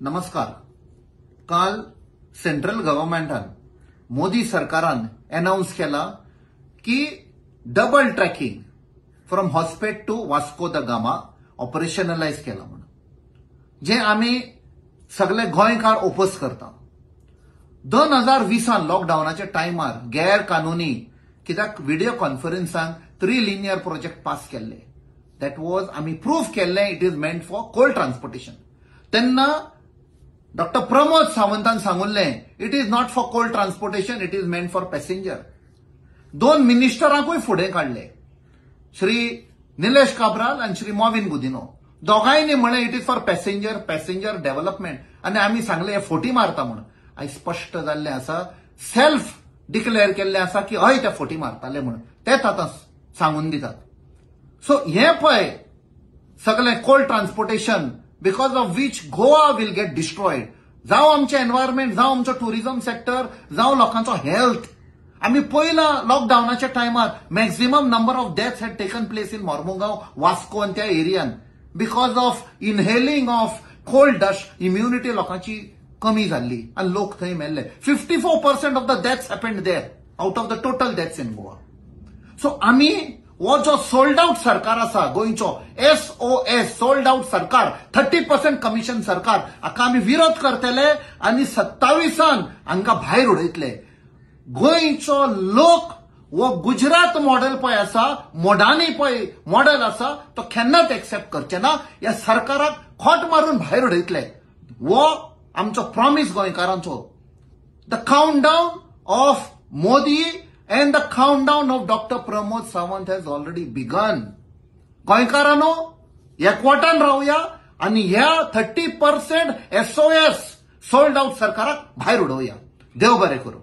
नमस्कार. काल सेंट्रल गव्हर्नमेंटान मोदी सरकारान अनाउन्स केला की double tracking from Hospet to Vasco da Gama operationalise केला म्हणून, जे आम्ही सगळे गोंयकार ओपोज करता. 2020 लॉकडाऊनाच्या टायमार गैरकानूनी कित्याक व्हिडिओ कॉन्फरन्सान 3 लिनियर प्रोजेक्ट पास केल्ले. दॅट वॉज आम्ही प्रूफ केल्ले it is meant for coal transportation. तेन्ना डॉक्टर प्रमोद सावंतान सांगुल्ले it is not for coal transportation, it is meant for passenger. 2 मिनिस्टरांकूय फुडें काढले, श्री निलेश काब्राल आणि श्री मॉविन गुदिनो. दोघांनी म्हणे it is for passenger development. आणि आम्ही सांगले हे फोटी मारता म्हणून. आयज स्पष्ट जाल्ले आसा, सेल्फ डिक्लेअर केल्ले आसा की हय ते फोटी मारताले म्हणून. तेच आता सांगून दितात. सो हे पळय सगळे coal transportation because of which Goa will get destroyed. जावं आमचे एन्व्हायरमेंट, जावं आमचो टुरिझम सेक्टर, जावं लोकांचो हेल्थ. आम्ही पहिला लॉकडाऊनाच्या टायमार maximum number of deaths had taken place in Mormugao, Vasco आणि त्या एरियान because of inhaling of coal dust. Immunity लोकांची कमी जाल्ली आणि लोक थंय मेल्ले. 54% of the deaths happened there out of the total deaths in Goa. So आम्ही वो जो सोल्ड आउट सरकार आसा गोंयचो, SOS सोल्ड आउट सरकार, 30% कमिशन सरकार, हाका आम्ही विरोध करतले आणि 27 हांकां भायर उडयतले. गोंयचो लोक वो गुजरात मॉडेल पळय आसा, मोडानी पळय मॉडेल आसा, तो केन्नाच एक्सेप्ट करचे ना. ह्या सरकाराक खोट मारून भायर उडयतले. वो आमचो प्रॉमिस गोंयकारांचो. The countdown of Modi and the countdown of Dr. Pramod Sawant has already begun. गोंयकारांनो, एकवटान रावया आणि ह्या 30% SOS सोल्ड आउट सरकाराक भायर उडोवया. देव बरें करूं.